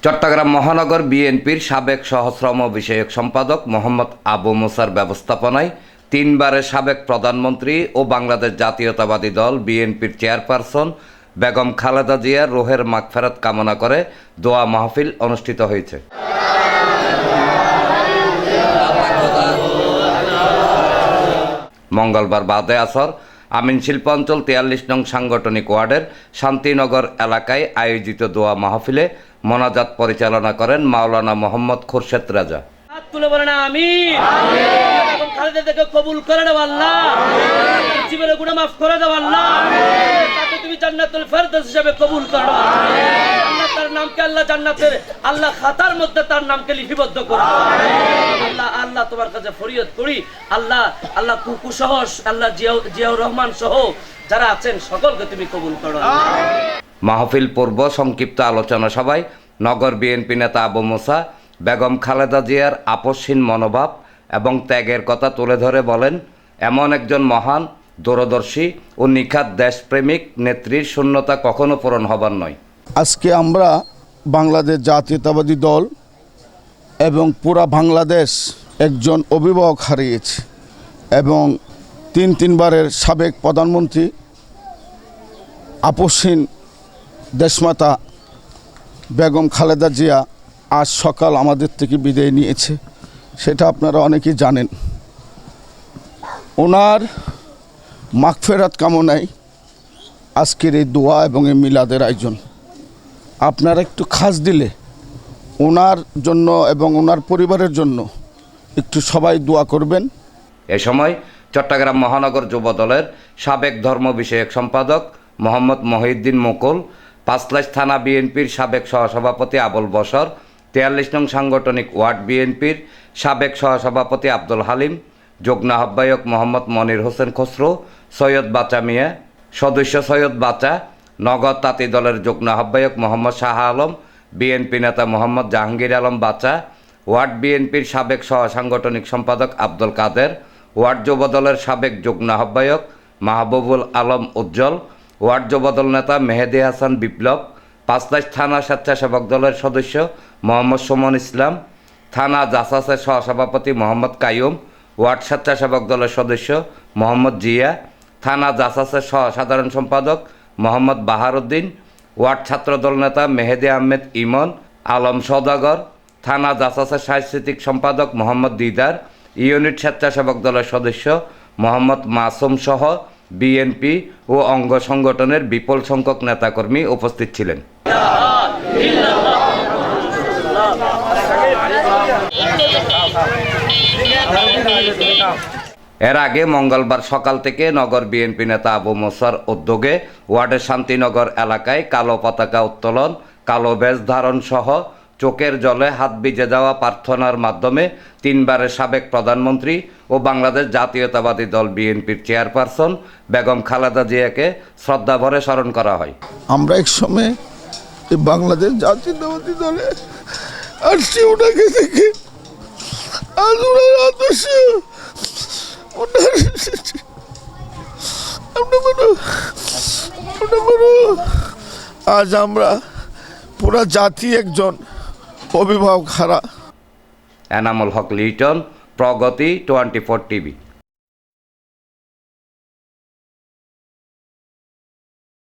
চট্টগ্রাম মহানগর বিএনপির সাবেক সহশ্রম বিষয়ক সম্পাদক মোহাম্মদ আবু মুসার ব্যবস্থাপনায় তিনবারের সাবেক প্রধানমন্ত্রী ও বাংলাদেশ জাতীয়তাবাদী দল বিএনপির চেয়ারপারসন বেগম খালেদা জিয়ার রুহের মাগফিরাত কামনা করে দোয়া মাহফিল অনুষ্ঠিত হয়েছে। মঙ্গলবার বাদে আসর আমিন শিল্পাঞ্চল ৪৩ নং সাংগঠনিক ওয়ার্ডের শান্তিনগর এলাকায় আয়োজিত দোয়া মাহফিলে মোনাজাত পরিচালনা করেন মাওলানা মোহাম্মদ খুরশেদ রাজা। খালেদাকে কবুল করে দাও আল্লাহ, জীবনের গুনাহ মাফ করে দাও আল্লাহ, তাকে তুমি জান্নাতুল ফেরদৌস হিসেবে কবুল করো আল্লাহ। তার নামকে আল্লাহ জান্নাতের আল্লাহ খাতার মধ্যে তার নামকে লিপিবদ্ধ করো আল্লাহ। আল্লাহ তোমার কাছে ফরিয়াদ করি আল্লাহ, আল্লাহ কুকু সহ আল্লাহ জিয়াউর রহমান সহ যারা আছেন সকলকে তুমি কবুল করো। মাহফিল পূর্ব সংক্ষিপ্ত আলোচনা সভায় নগর বিএনপি নেতা আবু মুসা বেগম খালেদা জিয়ার আপসহীন মনোভাব এবং ত্যাগের কথা তুলে ধরে বলেন, এমন একজন মহান দূরদর্শী ও নিখাত দেশপ্রেমিক নেত্রীর শূন্যতা কখনো পূরণ হবার নয়। আজকে আমরা বাংলাদেশ জাতীয়তাবাদী দল এবং পুরা বাংলাদেশ একজন অভিভাবক হারিয়েছে এবং তিনবারের সাবেক প্রধানমন্ত্রী আপসহীন দেশমাতা বেগম খালেদা জিয়া আজ সকাল আমাদের থেকে বিদায় নিয়েছে, সেটা আপনারা অনেকেই জানেন। ওনার মাগফিরাত কামনায় আজকের এই দোয়া এবং এই মিলাদের আয়োজন। আপনারা একটু খাস দিলে ওনার জন্য এবং ওনার পরিবারের জন্য একটু সবাই দোয়া করবেন। এ সময় চট্টগ্রাম মহানগর যুব দলের সাবেক ধর্ম বিষয়ক সম্পাদক মোহাম্মদ মহিউদ্দিন মুকুল, পাঁচলাইশ থানা বিএনপির সাবেক সহসভাপতি আবুল বশর, ৪৩ নং সাংগঠনিক ওয়ার্ড বিএনপির সাবেক সহসভাপতি আব্দুল হালিম, যুগ্ম আহ্বায়ক মোহাম্মদ মনির হোসেন খসরু, সৈয়দ বাচা মিয়া, সদস্য সৈয়দ বাচা, নগর তাঁতি দলের যুগ্ম আহ্বায়ক মোহাম্মদ শাহ আলম, বিএনপি নেতা মোহাম্মদ জাহাঙ্গীর আলম বাচা, ওয়ার্ড বিএনপির সাবেক সহসাংগঠনিক সম্পাদক আব্দুল কাদের, ওয়ার্ড যুব দলের সাবেক যুগ্ম আহ্বায়ক মাহবুবুল আলম উজ্জ্বল, ওয়ার্ড যুবদল নেতা মেহেদি হাসান বিপ্লব, পাঁচলাইশ থানা স্বেচ্ছাসেবক দলের সদস্য মোহাম্মদ সুমন ইসলাম, থানা জাসাসের সহসভাপতি মোহাম্মদ কাইয়ুম, ওয়ার্ড স্বেচ্ছাসেবক দলের সদস্য মোহাম্মদ জিয়া, থানা জাসাসের সাধারণ সম্পাদক মোহাম্মদ বাহারুদ্দিন, ওয়ার্ড ছাত্রদল নেতা মেহেদি আহমেদ ইমন, আলম সওদাগর, থানা জাসাসের সাংস্কৃতিক সম্পাদক মোহাম্মদ দিদার, ইউনিট স্বেচ্ছাসেবক দলের সদস্য মোহাম্মদ মাসুম সহ বিএনপি ও অঙ্গ সংগঠনের বিপুল সংখ্যক নেতাকর্মী উপস্থিত ছিলেন। এর আগে মঙ্গলবার সকাল থেকে নগর বিএনপি নেতা আবু মুসার উদ্যোগে ওয়ার্ডের শান্তিনগর এলাকায় কালো পতাকা উত্তোলন, কালো বেশ ধারণ সহ চোখের জলে হাত ভিজে যাওয়া প্রার্থনার মাধ্যমে তিনবারের সাবেক প্রধানমন্ত্রী ও বাংলাদেশ জাতীয়তাবাদী দল বিএনপির চেয়ারপারসন বেগম খালেদা জিয়াকে শ্রদ্ধাভরে স্মরণ করা হয়। আমরা এক সময় বাংলাদেশ জাতীয়তাবাদী দলে আসছি ওনাকে দেখে, আজ ওনার আদর্শ আজ আমরা পুরা জাতি একজন অভিভাবক হারা। এনামুল হক লিটন, প্রগতি 24 টিভি।